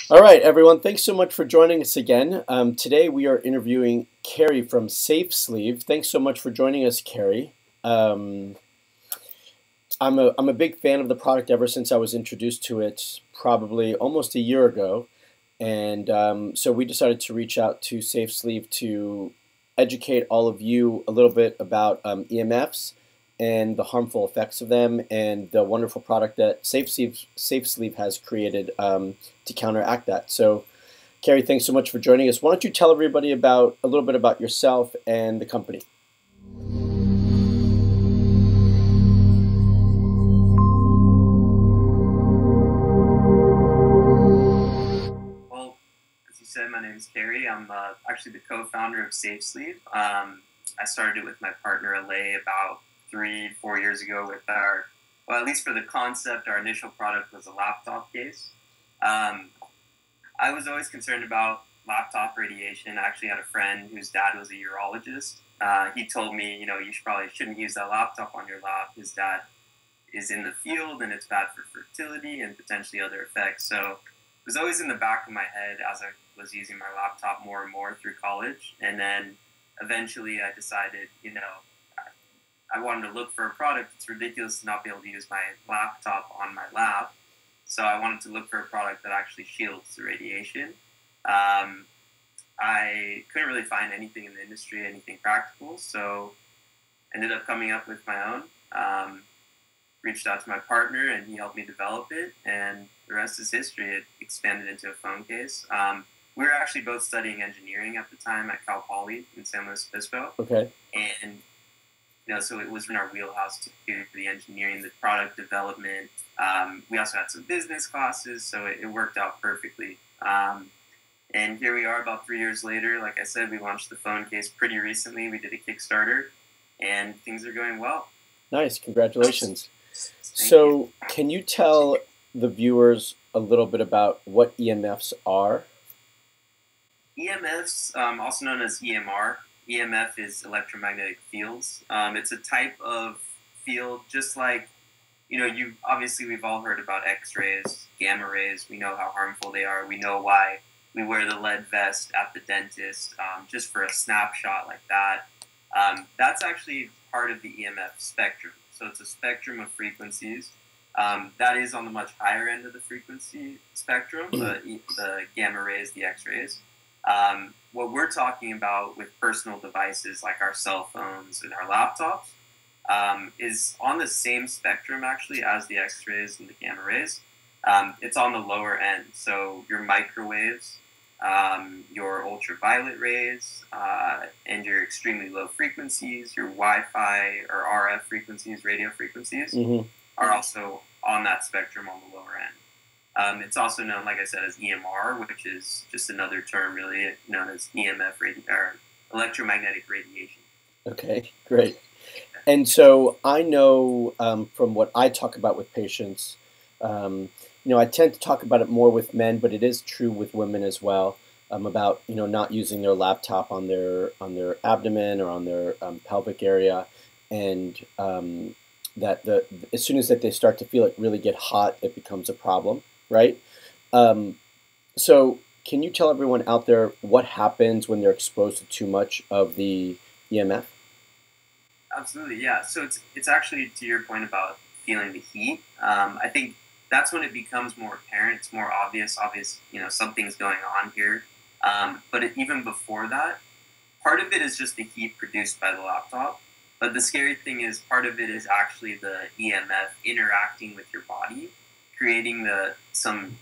All right, everyone, thanks so much for joining us again. Today we are interviewing Carrie from Safe Sleeve. Thanks so much for joining us, Carrie. I'm a big fan of the product ever since I was introduced to it probably almost a year ago. And so we decided to reach out to Safe Sleeve to educate all of you a little bit about EMFs and the harmful effects of them and the wonderful product that Safe Sleeve has created to counteract that. So, Carrie, thanks so much for joining us. Why don't you tell everybody a little bit about yourself and the company? Well, as you said, my name is Carrie. I'm actually the co-founder of Safe Sleeve. I started it with my partner, Alay, about 3-4 years ago with well, at least for the concept, our initial product was a laptop case. I was always concerned about laptop radiation. I actually had a friend whose dad was a urologist. He told me, you shouldn't use that laptop on your lap. His dad is in the field and it's bad for fertility and potentially other effects. So it was always in the back of my head as I was using my laptop more and more through college. And then eventually I decided, I wanted to look for a product. It's ridiculous to not be able to use my laptop on my lap. So I wanted to look for a product that actually shields the radiation. I couldn't really find anything in the industry, anything practical. So ended up coming up with my own. Reached out to my partner and he helped me develop it. And the rest is history. It expanded into a phone case. We were actually both studying engineering at the time at Cal Poly in San Luis Obispo. Okay. And so it was in our wheelhouse to do the engineering, the product development. We also had some business classes, so it worked out perfectly. And here we are about 3 years later. Like I said, we launched the phone case pretty recently. We did a Kickstarter, and things are going well. Nice. Congratulations. So can you tell the viewers a little bit about what EMFs are? EMFs, also known as EMR. EMF is electromagnetic fields. It's a type of field, just like, we've all heard about X-rays, gamma rays. We know how harmful they are. We know why we wear the lead vest at the dentist, just for a snapshot like that. That's actually part of the EMF spectrum. So it's a spectrum of frequencies. That is on the much higher end of the frequency spectrum, the gamma rays, the X-rays. What we're talking about with personal devices like our cell phones and our laptops is on the same spectrum actually as the X-rays and the gamma rays. It's on the lower end. So your microwaves, your ultraviolet rays, and your extremely low frequencies, your Wi-Fi or RF frequencies, radio frequencies, are also on that spectrum on the lower end. It's also known, like I said, as EMR, which is just another term really known as EMF or electromagnetic radiation. Okay, great. And so I know from what I talk about with patients, I tend to talk about it more with men, but it is true with women as well, about not using their laptop on their abdomen or on their pelvic area, and that as soon as they start to feel it really get hot, it becomes a problem. Right? So can you tell everyone out there what happens when they're exposed to too much of the EMF? Absolutely, yeah. So it's actually, to your point about feeling the heat, I think that's when it becomes more apparent. It's more obvious, something's going on here. But even before that, part of it is just the heat produced by the laptop. But the scary thing is part of it is actually the EMF interacting with your body, creating some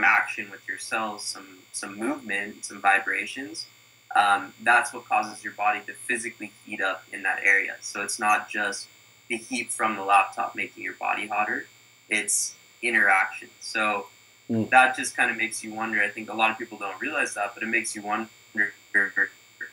action with your cells, some movement, some vibrations. That's what causes your body to physically heat up in that area. So it's not just the heat from the laptop making your body hotter, it's interaction. So that just kind of makes you wonder. I think a lot of people don't realize that, but it makes you wonder,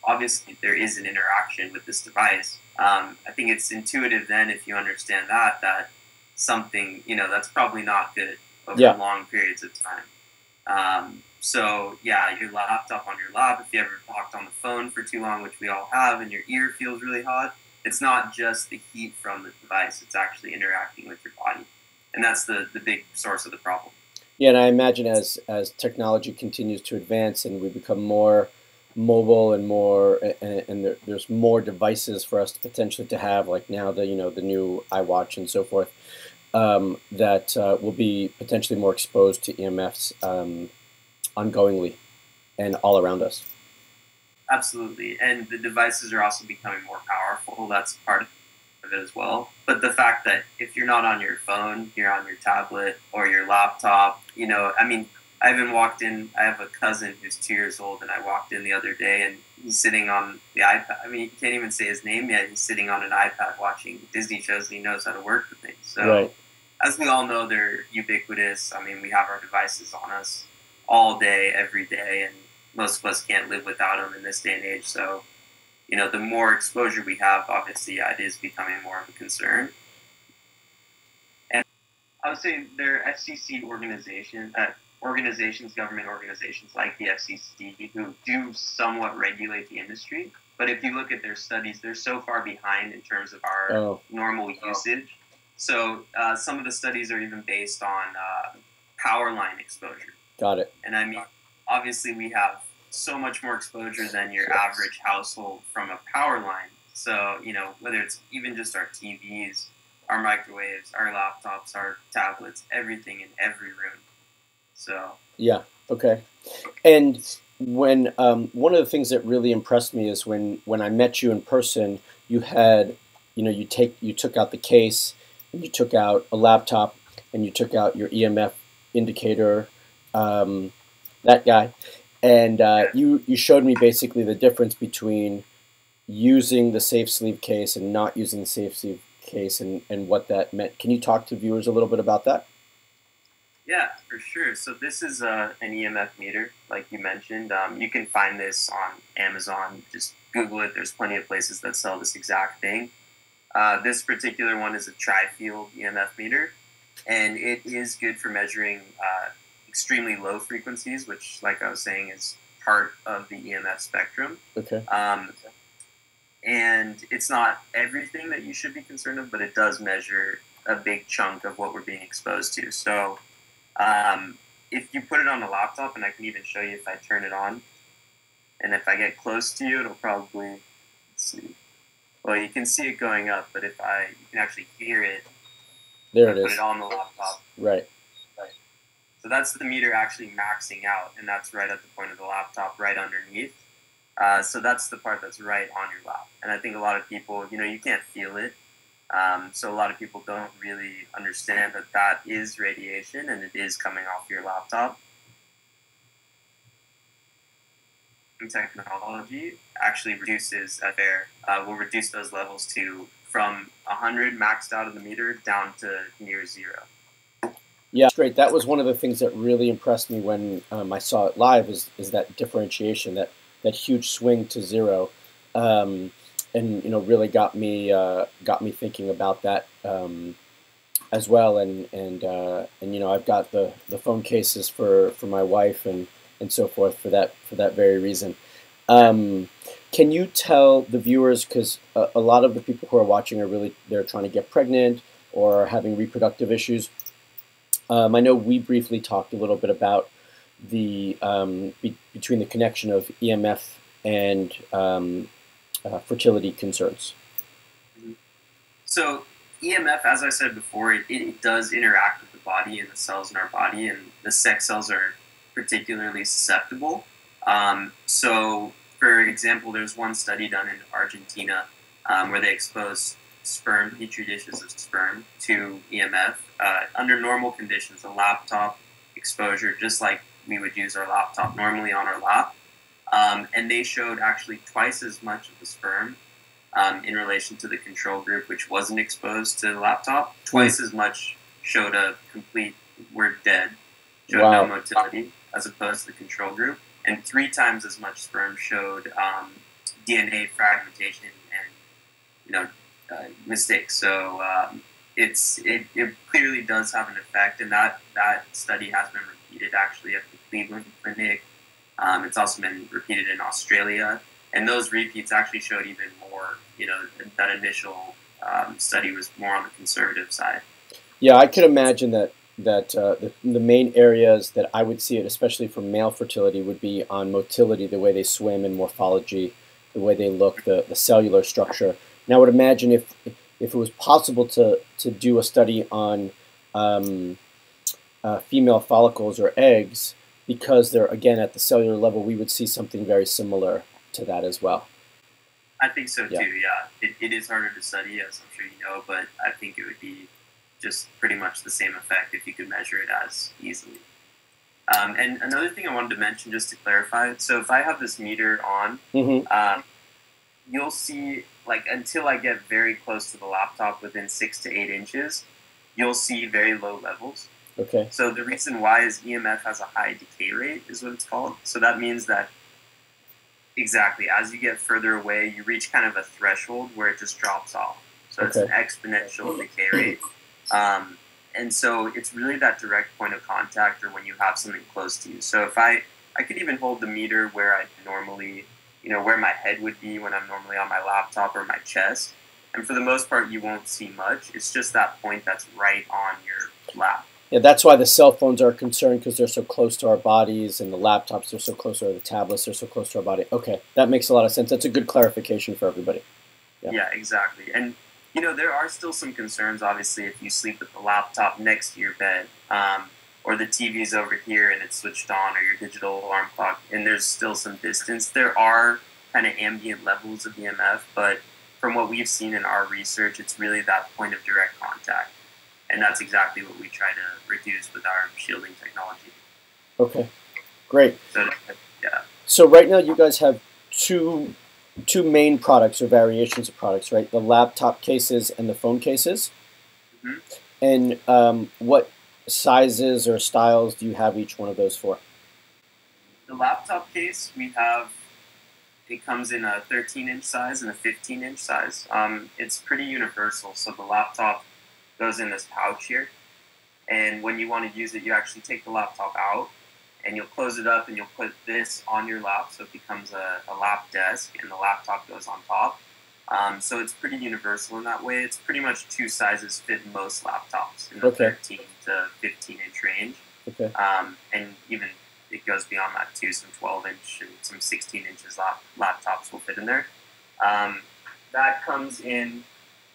obviously there is an interaction with this device. I think it's intuitive then if you understand that something, that's probably not good over long periods of time. So yeah, your laptop on your lap, if you ever talked on the phone for too long, which we all have, and your ear feels really hot, it's not just the heat from the device, it's actually interacting with your body. And that's the big source of the problem. Yeah, and I imagine as technology continues to advance and we become more mobile and more and there's more devices for us to potentially to have, like now the the new iWatch and so forth, that will be potentially more exposed to EMFs ongoingly and all around us. Absolutely. And the devices are also becoming more powerful. That's part of it as well. But the fact that if you're not on your phone, you're on your tablet or your laptop, I mean, I even walked in, I have a cousin who's 2 years old, and I walked in the other day and he's sitting on the iPad. I mean, you can't even say his name yet. He's sitting on an iPad watching Disney shows, and he knows how to work the things. So, Right. as we all know, they're ubiquitous. I mean, we have our devices on us all day, every day, and most of us can't live without them in this day and age. So, the more exposure we have, obviously, yeah, it is becoming more of a concern. And I would say there are FCC organizations, government organizations like the FCC, who do somewhat regulate the industry. But if you look at their studies, they're so far behind in terms of our Oh, normal usage. So some of the studies are even based on power line exposure. got it. And I mean, obviously, we have so much more exposure than your average household from a power line. So, whether it's even just our TVs, our microwaves, our laptops, our tablets, everything in every room. So, Yeah. Okay. And when one of the things that really impressed me is when I met you in person, you had, you took out the case and you took out a laptop and you took out your EMF indicator, um, that guy, and you showed me basically the difference between using the safe sleeve case and not using the safe sleeve case and what that meant. Can you talk to viewers a little bit about that? yeah, for sure. So, this is an EMF meter, like you mentioned. You can find this on Amazon. Just Google it. There's plenty of places that sell this exact thing. This particular one is a tri-field EMF meter, and it is good for measuring extremely low frequencies, which, like I was saying, is part of the EMF spectrum. Okay. And it's not everything that you should be concerned of, but it does measure a big chunk of what we're being exposed to. So if you put it on a laptop, and I can even show you if I turn it on, and if I get close to you, it'll probably, let's see. Well, you can see it going up, but you can actually hear it. There I it put is. it on the laptop. Right. Right. So that's the meter actually maxing out, and that's right at the point of the laptop, right underneath. So that's the part that's right on your lap. And I think a lot of people, you can't feel it. So a lot of people don't really understand that that is radiation and it is coming off your laptop. Technology actually reduces air. Will reduce those levels to from 100 maxed out of the meter down to near zero. Yeah, it's great. That was one of the things that really impressed me when I saw it live is that differentiation, that huge swing to zero, and really got me thinking about that as well. And I've got the phone cases for my wife and so forth for that very reason. Um, can you tell the viewers, because a lot of the people who are watching are really they're trying to get pregnant or are having reproductive issues. I know we briefly talked a little bit about the between the connection of EMF and fertility concerns. So EMF, as I said before, it does interact with the body and the cells in our body, and the sex cells are particularly susceptible. So, for example, there's one study done in Argentina where they exposed petri dishes of sperm to EMF under normal conditions, a laptop exposure, just like we would use our laptop normally on our lap. And they showed actually twice as much of the sperm in relation to the control group, which wasn't exposed to the laptop. Twice as much showed a complete, we're dead, showed no motility, as opposed to the control group. And 3 times as much sperm showed DNA fragmentation and, mistakes. So it clearly does have an effect, and that study has been repeated actually at the Cleveland Clinic. It's also been repeated in Australia, and those repeats actually showed even more. That initial study was more on the conservative side. Yeah, I could imagine that the main areas that I would see it, especially for male fertility, would be on motility, the way they swim, and morphology, the way they look, the cellular structure. And I would imagine if it was possible to do a study on female follicles or eggs, because they're, again, at the cellular level, we would see something very similar to that as well. I think so too, yeah. It is harder to study, as I'm sure you know, but I think it would be just pretty much the same effect if you could measure it as easily. And another thing I wanted to mention, just to clarify, so if I have this meter on, you'll see, like, until I get very close to the laptop, within 6 to 8 inches, you'll see very low levels. Okay. So the reason why is EMF has a high decay rate, is what it's called. So that means that, exactly, as you get further away, you reach kind of a threshold where it just drops off. So it's an exponential decay rate. And so it's really that direct point of contact, or when you have something close to you. So if I could even hold the meter where I normally, where my head would be when I'm normally on my laptop or my chest. And for the most part, you won't see much. It's just that point that's right on your lap. Yeah, that's why the cell phones are concerned, because they're so close to our bodies, and the laptops are so close, or the tablets are so close to our body. Okay, that makes a lot of sense. That's a good clarification for everybody. Yeah, exactly. And there are still some concerns, obviously, if you sleep with the laptop next to your bed, or the TV's over here and it's switched on, or your digital alarm clock, and there's still some distance. There are kind of ambient levels of EMF, but from what we've seen in our research, it's really that point of direct contact. And that's exactly what we try to reduce with our shielding technology. Okay, great. So, yeah. So right now you guys have two main products, or variations of products, right? The laptop cases and the phone cases. And what sizes or styles do you have each one of those for? The laptop case, it comes in a 13-inch size and a 15-inch size. It's pretty universal. So the laptop goes in this pouch here, and when you want to use it, you actually take the laptop out, and you'll close it up, and you'll put this on your lap, so it becomes a lap desk, and the laptop goes on top. So it's pretty universal in that way. It's pretty much 2 sizes fit most laptops in the 13 to 15-inch range. Okay. And even it goes beyond that too. Some 12-inch and some 16 inches laptops will fit in there. That comes in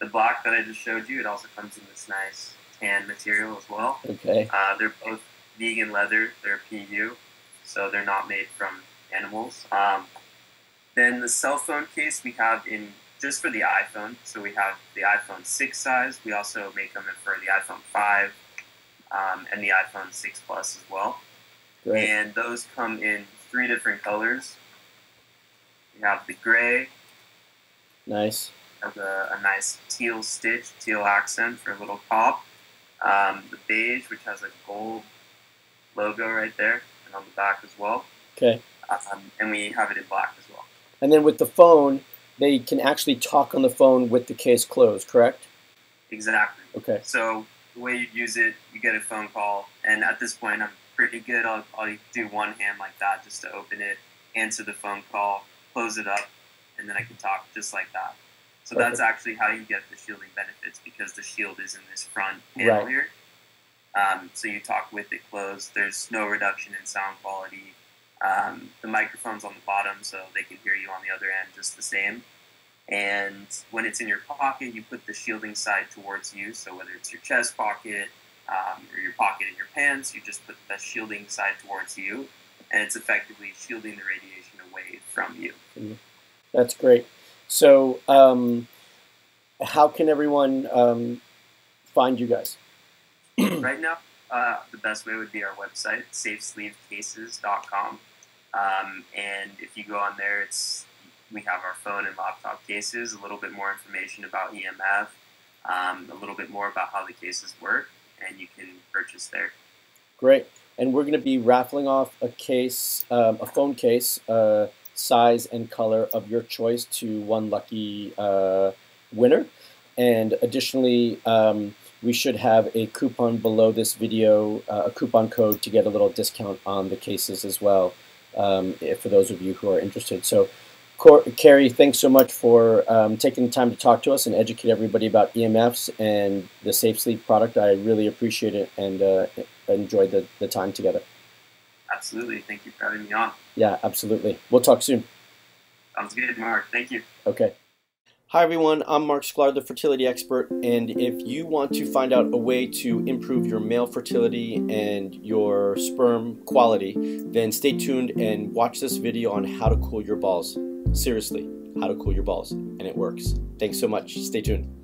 the black that I just showed you. It also comes in this nice tan material as well. Okay. They're both vegan leather. They're PU, so they're not made from animals. Then the cell phone case we have in just for the iPhone. So we have the iPhone 6 size. We also make them for the iPhone 5 and the iPhone 6 Plus as well. Great. And those come in 3 different colors. We have the gray. Nice. Has a nice teal stitch, teal accent for a little pop. The beige, which has a gold logo right there, and on the back as well. Okay. And we have it in black as well. And then with the phone, they can actually talk on the phone with the case closed, correct? Exactly. Okay. So the way you use it, you get a phone call, and at this point, I'm pretty good. I'll do one hand like that just to open it, answer the phone call, close it up, and then I can talk just like that. So that's actually how you get the shielding benefits, because the shield is in this front panel here. So you talk with it closed. There's no reduction in sound quality. The microphone's on the bottom, so they can hear you on the other end just the same. And when it's in your pocket, you put the shielding side towards you. So whether it's your chest pocket or your pocket in your pants, you just put the shielding side towards you, and it's effectively shielding the radiation away from you. That's great. So how can everyone find you guys? Right now, the best way would be our website, safesleevecases.com. And if you go on there, we have our phone and laptop cases, a little bit more information about EMF, a little bit more about how the cases work, and you can purchase there. Great. And we're going to be raffling off a case, a phone case, size and color of your choice to one lucky winner. And additionally, we should have a coupon below this video, a coupon code to get a little discount on the cases as well, for those of you who are interested. So Carrie, thanks so much for taking the time to talk to us and educate everybody about EMFs and the Safe Sleep product. I really appreciate it and enjoyed the time together. Absolutely. Thank you for having me on. Yeah, absolutely. We'll talk soon. Sounds good, Mark. Thank you. Okay. Hi everyone, I'm Marc Sklar, the fertility expert, and if you want to find out a way to improve your male fertility and your sperm quality, then stay tuned and watch this video on how to cool your balls. Seriously, how to cool your balls, and it works. Thanks so much. Stay tuned.